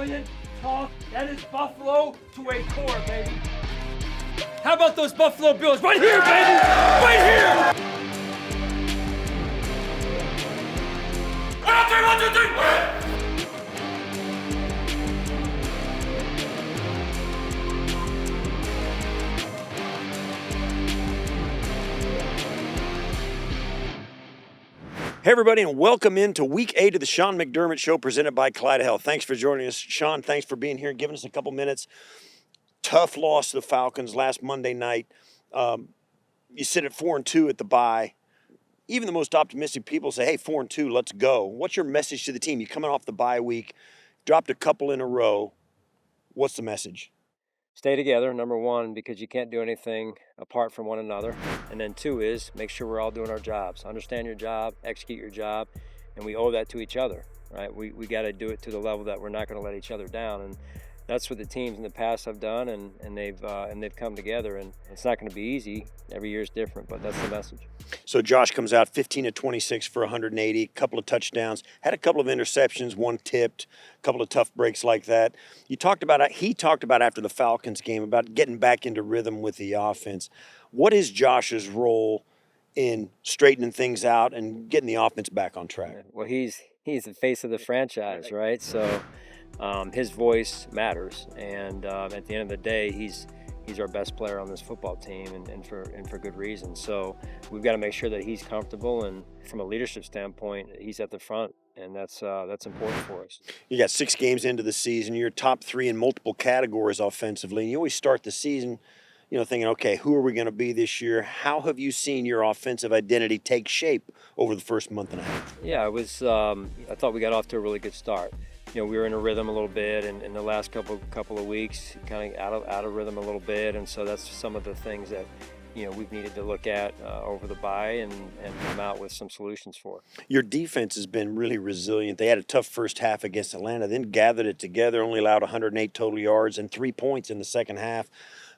brilliant talk. That is Buffalo to a core, baby. How about those Buffalo Bills? Right here, baby! Right here! 1, 2, 3, 1, 2, 3, Hey, everybody, and welcome into Week 8 of the Sean McDermott Show presented by Kaleida. Thanks for joining us. Sean, thanks for being here and giving us a couple minutes. Tough loss to the Falcons last Monday night. You sit at 4-2 at the bye. Even the most optimistic people say, hey, 4-2, let's go. What's your message to the team? You're coming off the bye week, dropped a couple in a row. What's the message? Stay together, number one, because you can't do anything apart from one another. And then two is make sure we're all doing our jobs. Understand your job, execute your job, and we owe that to each other, right? We got to do it to the level that we're not going to let each other down. And that's what the teams in the past have done, and they've come together. And it's not going to be easy. Every year is different, but that's the message. So Josh comes out 15 of 26 for 180, a couple of touchdowns, had a couple of interceptions, one tipped, a couple of tough breaks like that. He talked about after the Falcons game about getting back into rhythm with the offense. What is Josh's role in straightening things out and getting the offense back on track? Well, he's the face of the franchise, right? So his voice matters, and at the end of the day, he's our best player on this football team, and for good reason. So we've got to make sure that he's comfortable, and from a leadership standpoint, he's at the front, and that's important for us. You got 6 games into the season. You're top 3 in multiple categories offensively. And you always start the season, thinking, okay, who are we going to be this year? How have you seen your offensive identity take shape over the first month and a half? Yeah, it was. I thought we got off to a really good start. We were in a rhythm a little bit, and in the last couple of weeks, kind of out of rhythm a little bit, and so that's some of the things that we've needed to look at over the bye and come out with some solutions for. Your defense has been really resilient. They had a tough first half against Atlanta, then gathered it together, only allowed 108 total yards and 3 points in the second half.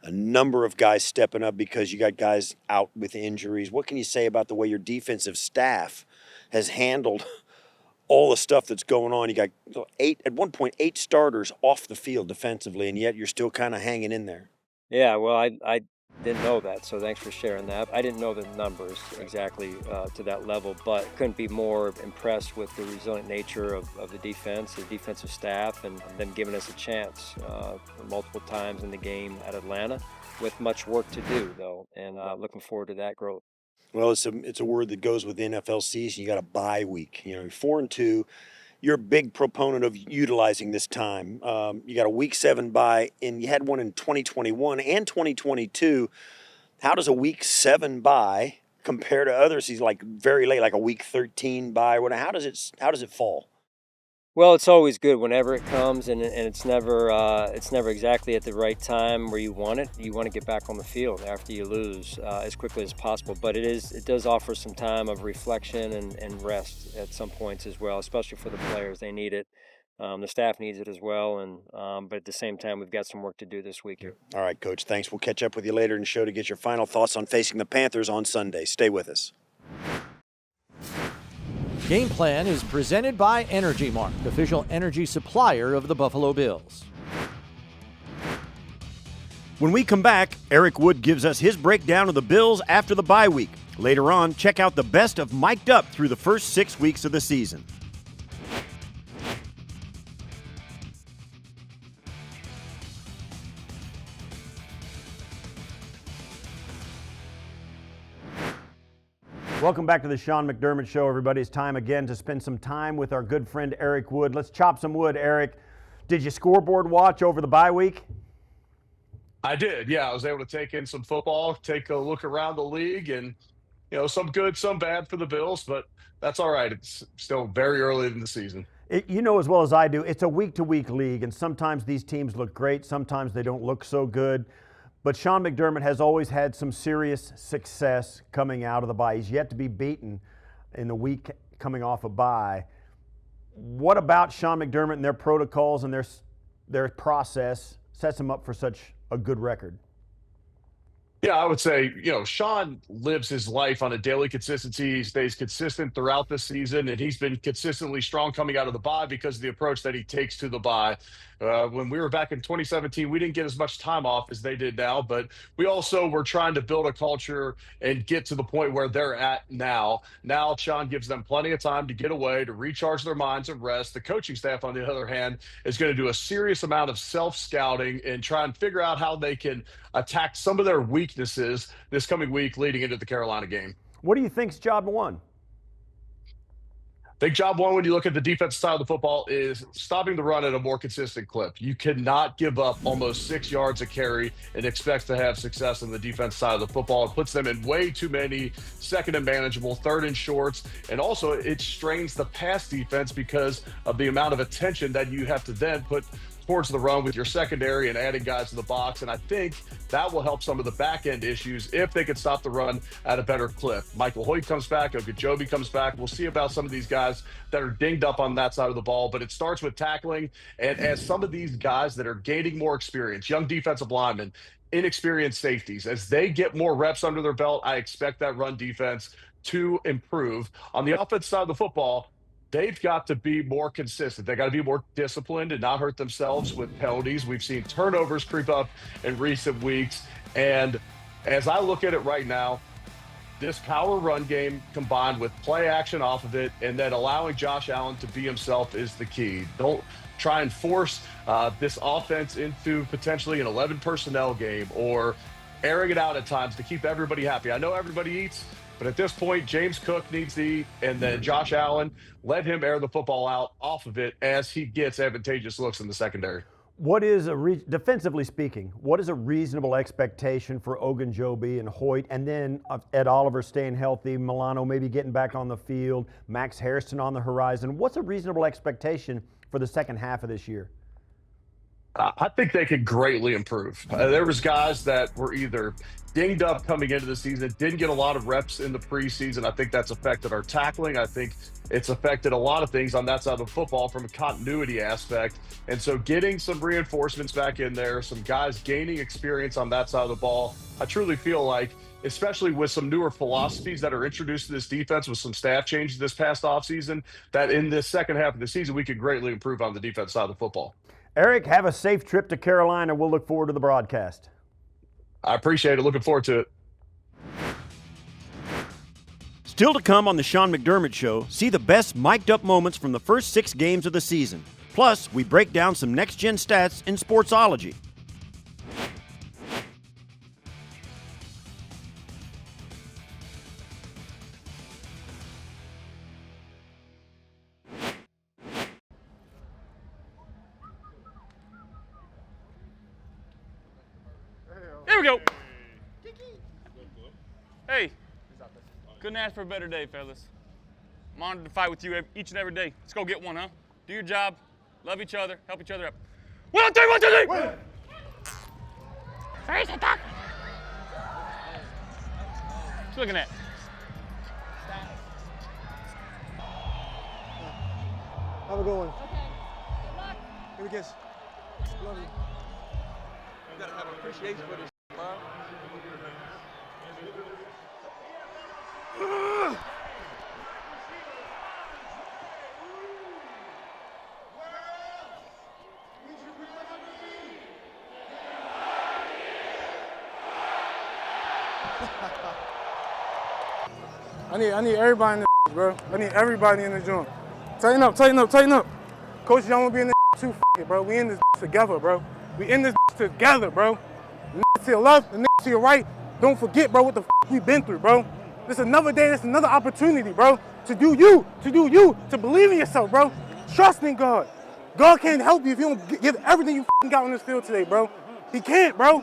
A number of guys stepping up because you got guys out with injuries. What can you say about the way your defensive staff has handled all the stuff that's going on? You got at one point 8 starters off the field defensively, and yet you're still kind of hanging in there. Yeah, well, I didn't know that, so thanks for sharing that. I didn't know the numbers exactly to that level, but couldn't be more impressed with the resilient nature of the defense, the defensive staff, and them giving us a chance multiple times in the game at Atlanta, with much work to do, though, and looking forward to that growth. Well, it's a word that goes with the NFL season. You got a bye week. You're 4-2. You're a big proponent of utilizing this time. You got a Week 7 bye, and you had one in 2021 and 2022. How does a Week 7 bye compare to others? He's like very late, like a Week 13 bye. How does it fall? Well, it's always good whenever it comes, and it's never exactly at the right time where you want it. You want to get back on the field after you lose as quickly as possible. But it does offer some time of reflection and rest at some points as well, especially for the players. They need it. The staff needs it as well, but at the same time, we've got some work to do this week here. All right, Coach. Thanks. We'll catch up with you later in the show to get your final thoughts on facing the Panthers on Sunday. Stay with us. Game Plan is presented by Energy Mark, official energy supplier of the Buffalo Bills. When we come back, Eric Wood gives us his breakdown of the Bills after the bye week. Later on, check out the best of Mic'd Up through the first 6 weeks of the season. Welcome back to the Sean McDermott Show, everybody. It's time again to spend some time with our good friend Eric Wood. Let's chop some wood, Eric. Did you scoreboard watch over the bye week? I did, yeah. I was able to take in some football, take a look around the league, and some good, some bad for the Bills, but that's all right. It's still very early in the season. You know as well as I do, it's a week-to-week league, and sometimes these teams look great, sometimes they don't look so good. But Sean McDermott has always had some serious success coming out of the bye. He's yet to be beaten in the week coming off a bye. What about Sean McDermott and their protocols and their process sets him up for such a good record? Yeah, I would say, Sean lives his life on a daily consistency. He stays consistent throughout the season, and he's been consistently strong coming out of the bye because of the approach that he takes to the bye. When we were back in 2017, we didn't get as much time off as they did now, but we also were trying to build a culture and get to the point where they're at now. Now, Sean gives them plenty of time to get away, to recharge their minds and rest. The coaching staff, on the other hand, is going to do a serious amount of self-scouting and try and figure out how they can attack some of their weaknesses this coming week leading into the Carolina game. What do you think's job one? Big job one, when you look at the defensive side of the football, is stopping the run at a more consistent clip. You cannot give up almost 6 yards a carry and expect to have success on the defense side of the football. It puts them in way too many second and manageable, third and shorts, and also it strains the pass defense because of the amount of attention that you have to then put towards the run with your secondary and adding guys to the box. And I think that will help some of the back end issues if they can stop the run at a better clip. Michael Hoyt comes back, Ogunjobi comes back. We'll see about some of these guys that are dinged up on that side of the ball, but it starts with tackling. And as some of these guys that are gaining more experience, young defensive linemen, inexperienced safeties, as they get more reps under their belt, I expect that run defense to improve. On the offense side of the football, they've got to be more consistent. They got to be more disciplined and not hurt themselves with penalties. We've seen turnovers creep up in recent weeks. And as I look at it right now, this power run game combined with play action off of it and then allowing Josh Allen to be himself is the key. Don't try and force this offense into potentially an 11 personnel game or airing it out at times to keep everybody happy. I know everybody eats, but at this point, James Cook needs to eat, and then Josh Allen, let him air the football out off of it as he gets advantageous looks in the secondary. What is defensively speaking, what is a reasonable expectation for Ogunjobi and Hoyt, and then Ed Oliver staying healthy, Milano maybe getting back on the field, Max Harrison on the horizon? What's a reasonable expectation for the second half of this year? I think they could greatly improve. There was guys that were either dinged up coming into the season, didn't get a lot of reps in the preseason. I think that's affected our tackling. I think it's affected a lot of things on that side of the football from a continuity aspect. And so getting some reinforcements back in there, some guys gaining experience on that side of the ball, I truly feel like, especially with some newer philosophies that are introduced to this defense with some staff changes this past offseason, that in this second half of the season, we could greatly improve on the defense side of the football. Eric, have a safe trip to Carolina. We'll look forward to the broadcast. I appreciate it. Looking forward to it. Still to come on the Sean McDermott Show, see the best mic'd up moments from the first 6 games of the season. Plus, we break down some next-gen stats in Sportsology. Here we go. Hey, couldn't ask for a better day, fellas. I'm honored to fight with you each and every day. Let's go get one, huh? Do your job, love each other, help each other up. 1, 2, 1, 2, 3. Where's the duck? What you looking at? Have a good one. Okay. Good luck. Give me a kiss. Love you. You gotta have appreciation for this, bro. I need everybody in this, bro. I need everybody in the joint. Tighten up, tighten up, tighten up. Coach Young will be in this too, bro. We in this together, bro. We in this together, bro. The to your left, the to your right. Don't forget, bro, what the we've been through, bro. This is another day, this is another opportunity, bro. To do you, to believe in yourself, bro. Trust in God. God can't help you if you don't give everything you got on this field today, bro. He can't, bro.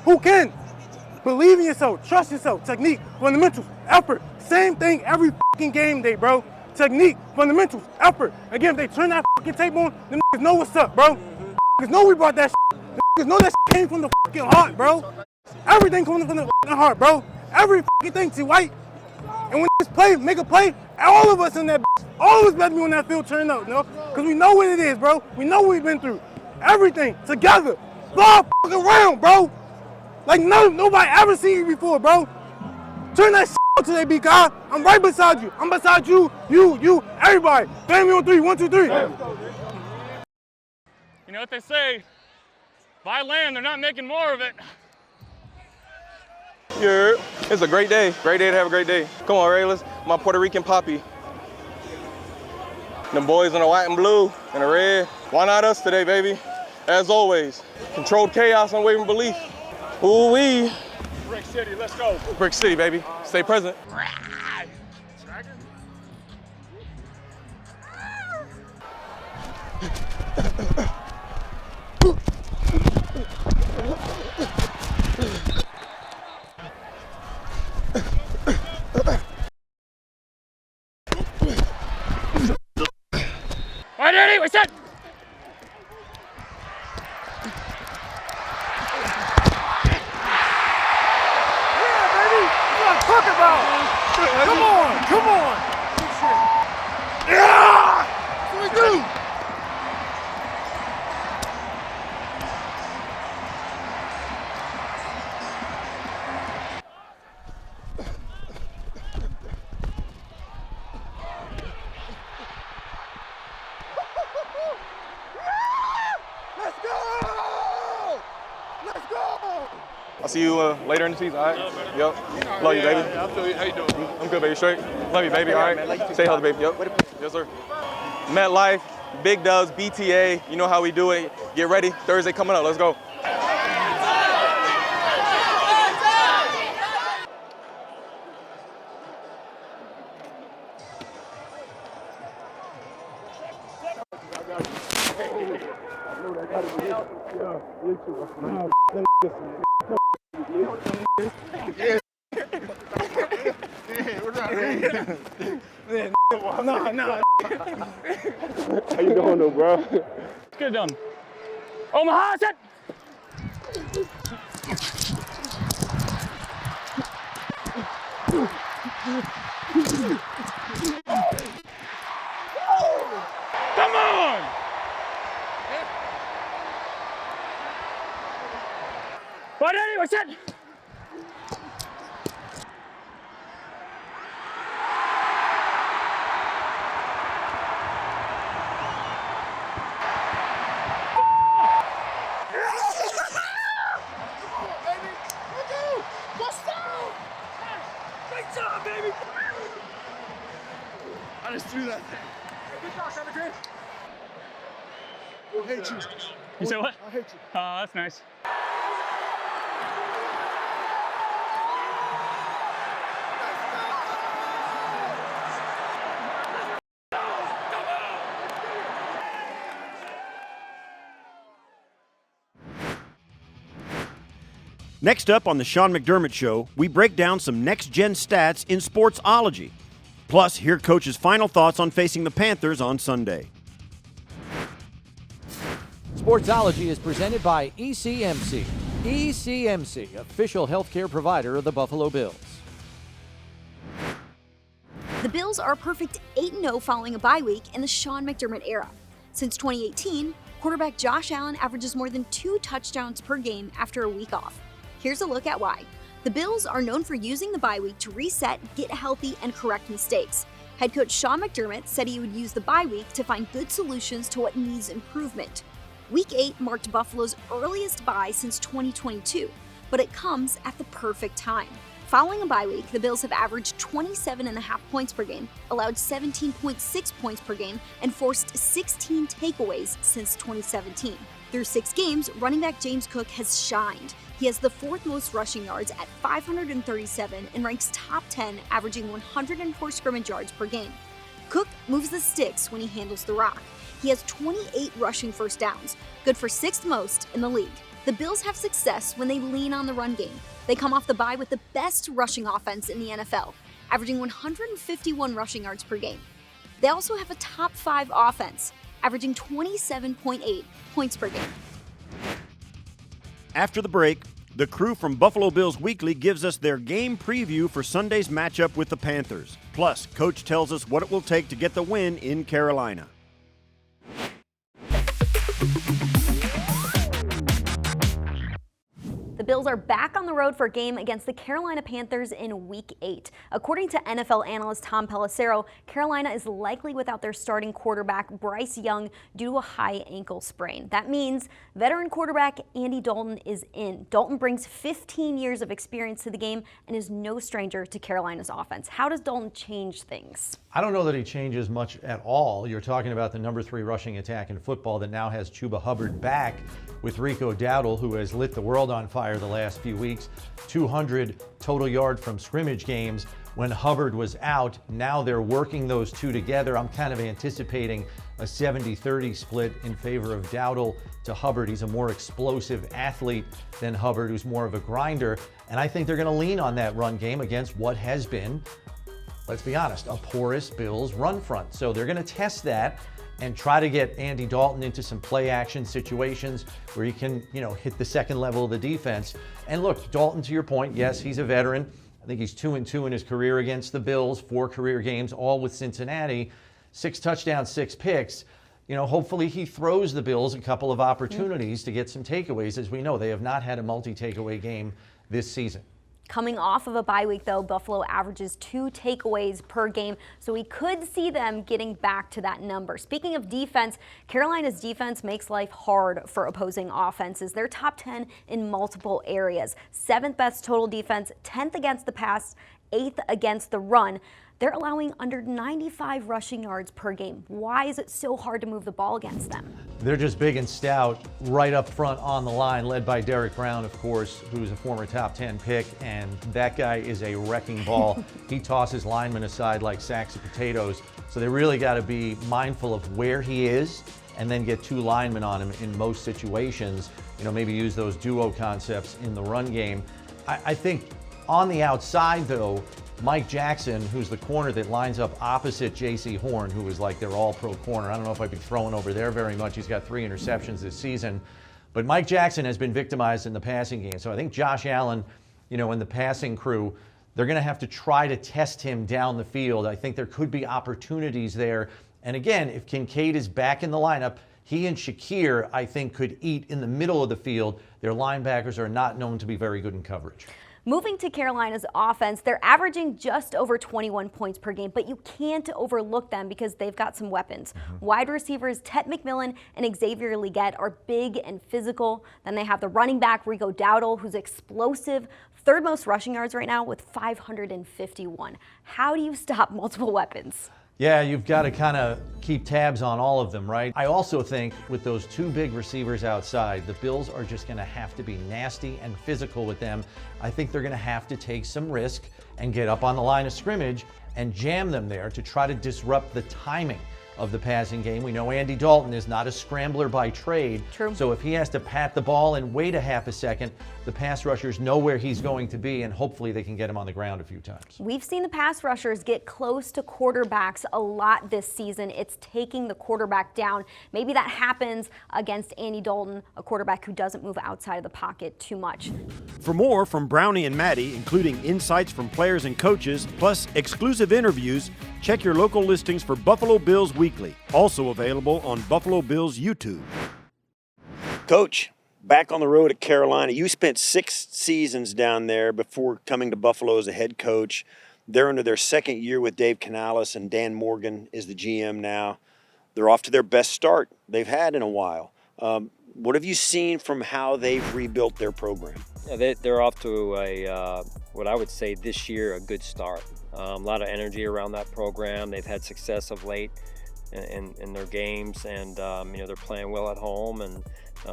Who can? Believe in yourself, trust yourself, technique, fundamentals, effort. Same thing every game day, bro. Technique, fundamentals, effort. Again, if they turn that tape on, the niggas know what's up, bro. The niggas know we brought that shit. The niggas know that shit came from the heart, bro. Everything comes from the heart, bro. Every thing, see, white. And when this play, make a play, all of us in that all of us better be on that field turning up, you know? Because we know what it is, bro. We know what we've been through. Everything, together. Ball around, bro. Like nobody ever seen you before, bro. Turn that shit out today, big guy. I'm right beside you. I'm beside you, everybody. Family on 3, 1, 2, 3. You know what they say, buy land, they're not making more of it. Yeah, it's a great day. Great day to have a great day. Come on, Rayless. My Puerto Rican poppy. Them boys in the white and blue and the red. Why not us today, baby? As always, controlled chaos, unwavering belief. Ooh-wee. Brick City, let's go. Brick City, baby. Stay present. All right, Daddy, we're set. Talk about! Come on! Come on! Yeah! What do we do? Let's go! Let's go! I'll see you later in the season, all right? Yep. Love you, baby. I feel you. How you doing? I'm good, baby. Straight. Love you, baby. All right. Stay healthy, baby. Yep. Yes, sir. MetLife, Big Dubs, BTA. You know how we do it. Get ready. Thursday coming up. Let's go. Nah. How you doing, though, bro? Let's get it done. Omaha, set. Come on! Right, Daddy, we're set. I just threw that thing. Good job, Senator. I hate you. You say what? I hate you. Oh, that's nice. Next up on the Sean McDermott Show, we break down some next-gen stats in Sportsology. Plus, hear Coach's final thoughts on facing the Panthers on Sunday. Sportsology is presented by ECMC. ECMC, official healthcare provider of the Buffalo Bills. The Bills are a perfect 8-0 following a bye week in the Sean McDermott era. Since 2018, quarterback Josh Allen averages more than 2 touchdowns per game after a week off. Here's a look at why. The Bills are known for using the bye week to reset, get healthy, and correct mistakes. Head coach Sean McDermott said he would use the bye week to find good solutions to what needs improvement. Week 8 marked Buffalo's earliest bye since 2022, but it comes at the perfect time. Following a bye week, the Bills have averaged 27.5 points per game, allowed 17.6 points per game, and forced 16 takeaways since 2017. Through 6 games, running back James Cook has shined. He has the 4th most rushing yards at 537 and ranks top 10, averaging 104 scrimmage yards per game. Cook moves the sticks when he handles the rock. He has 28 rushing first downs, good for 6th most in the league. The Bills have success when they lean on the run game. They come off the bye with the best rushing offense in the NFL, averaging 151 rushing yards per game. They also have a top 5 offense, averaging 27.8 points per game. After the break, the crew from Buffalo Bills Weekly gives us their game preview for Sunday's matchup with the Panthers. Plus, Coach tells us what it will take to get the win in Carolina. The Bills Bills are back on the road for a game against the Carolina Panthers in Week 8. According to NFL analyst Tom Pelissero, Carolina is likely without their starting quarterback Bryce Young due to a high ankle sprain. That means veteran quarterback Andy Dalton is in. Dalton brings 15 years of experience to the game and is no stranger to Carolina's offense. How does Dalton change things? I don't know that he changes much at all. You're talking about the number 3 rushing attack in football that now has Chuba Hubbard back with Rico Dowdle, who has lit the world on fire the last few weeks. 200 total yard from scrimmage games when Hubbard was out. Now they're working those two together. I'm kind of anticipating a 70-30 split in favor of Dowdle to Hubbard. He's a more explosive athlete than Hubbard, who's more of a grinder. And I think they're going to lean on that run game against what has been, let's be honest, a porous Bills run front. So they're going to test that and try to get Andy Dalton into some play action situations where he can, hit the second level of the defense. And look, Dalton, to your point, yes, he's a veteran. I think he's 2-2 in his career against the Bills, 4 career games, all with Cincinnati, 6 touchdowns, 6 picks. Hopefully he throws the Bills a couple of opportunities to get some takeaways. As we know, they have not had a multi-takeaway game this season. Coming off of a bye week, though, Buffalo averages 2 takeaways per game, so we could see them getting back to that number. Speaking of defense, Carolina's defense makes life hard for opposing offenses. They're top 10 in multiple areas. 7th best total defense, 10th against the pass, 8th against the run. They're allowing under 95 rushing yards per game. Why is it so hard to move the ball against them? They're just big and stout right up front on the line, led by Derek Brown, of course, who's a former top 10 pick, and that guy is a wrecking ball. He tosses linemen aside like sacks of potatoes. So they really got to be mindful of where he is and then get 2 linemen on him in most situations. Maybe use those duo concepts in the run game. I think on the outside, though, Mike Jackson, who's the corner that lines up opposite J.C. Horn, who is like their all-pro corner. I don't know if I'd be throwing over there very much. He's got 3 interceptions this season. But Mike Jackson has been victimized in the passing game. So I think Josh Allen, and the passing crew, they're going to have to try to test him down the field. I think there could be opportunities there. And again, if Kincaid is back in the lineup, he and Shakir, I think, could eat in the middle of the field. Their linebackers are not known to be very good in coverage. Moving to Carolina's offense, they're averaging just over 21 points per game, but you can't overlook them because they've got some weapons. Wide receivers Ted McMillan and Xavier Legette are big and physical. Then they have the running back Rico Dowdle, who's explosive, 3rd most rushing yards right now with 551. How do you stop multiple weapons? Yeah, you've got to kind of keep tabs on all of them, right? I also think with those 2 big receivers outside, the Bills are just going to have to be nasty and physical with them. I think they're going to have to take some risk and get up on the line of scrimmage and jam them there to try to disrupt the timing of the passing game. We know Andy Dalton is not a scrambler by trade. True. So if he has to pat the ball and wait a half a second, the pass rushers know where he's going to be, and hopefully they can get him on the ground a few times. We've seen the pass rushers get close to quarterbacks a lot this season. It's taking the quarterback down. Maybe that happens against Andy Dalton, a quarterback who doesn't move outside of the pocket too much. For more from Brownie and Maddy, including insights from players and coaches, plus exclusive interviews, check your local listings for Buffalo Bills Weekly, also available on Buffalo Bills YouTube. Coach, back on the road at Carolina. You spent 6 seasons down there before coming to Buffalo as a head coach. They're under their 2nd year with Dave Canales, and Dan Morgan is the GM now. They're off to their best start they've had in a while. What have you seen from how they've rebuilt their program? Yeah, they're off to a, what I would say this year, a good start. A lot of energy around that program. They've had success of late in their games, and they're playing well at home, and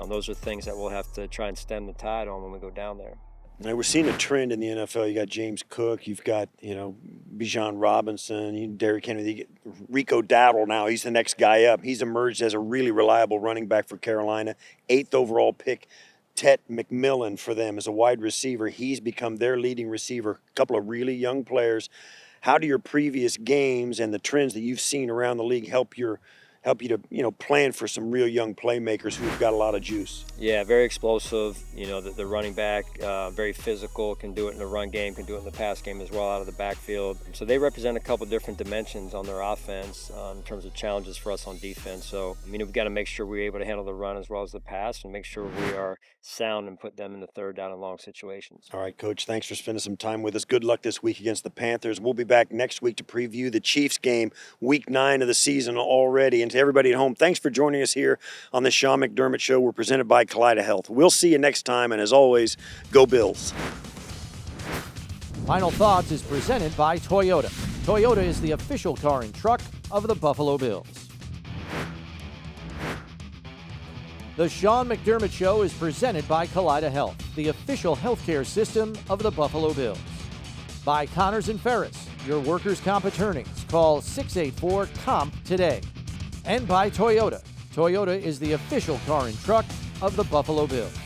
those are things that we'll have to try and stem the tide on when we go down there. Now, we're seeing a trend in the NFL. You got James Cook, you've got, Bijan Robinson, Derrick Henry, you get Rico Dowdle now. He's the next guy up. He's emerged as a really reliable running back for Carolina. 8th overall pick. Ted McMillan for them as a wide receiver. He's become their leading receiver. A couple of really young players. How do your previous games and the trends that you've seen around the league help your help you to plan for some real young playmakers who've got a lot of juice. Yeah, very explosive. The running back, very physical, can do it in the run game, can do it in the pass game as well out of the backfield. So they represent a couple different dimensions on their offense in terms of challenges for us on defense. So, we've got to make sure we're able to handle the run as well as the pass and make sure we are sound and put them in the third down and long situations. All right, Coach, thanks for spending some time with us. Good luck this week against the Panthers. We'll be back next week to preview the Chiefs game, week 9 of the season already. And to everybody at home, thanks for joining us here on the Sean McDermott Show. We're presented by Kaleida Health. We'll see you next time, and as always, go Bills. Final Thoughts is presented by Toyota. Toyota is the official car and truck of the Buffalo Bills. The Sean McDermott Show is presented by Kaleida Health, the official healthcare system of the Buffalo Bills. By Connors and Ferris, your workers' comp attorneys. Call 684-COMP today. And by Toyota. Toyota is the official car and truck of the Buffalo Bills.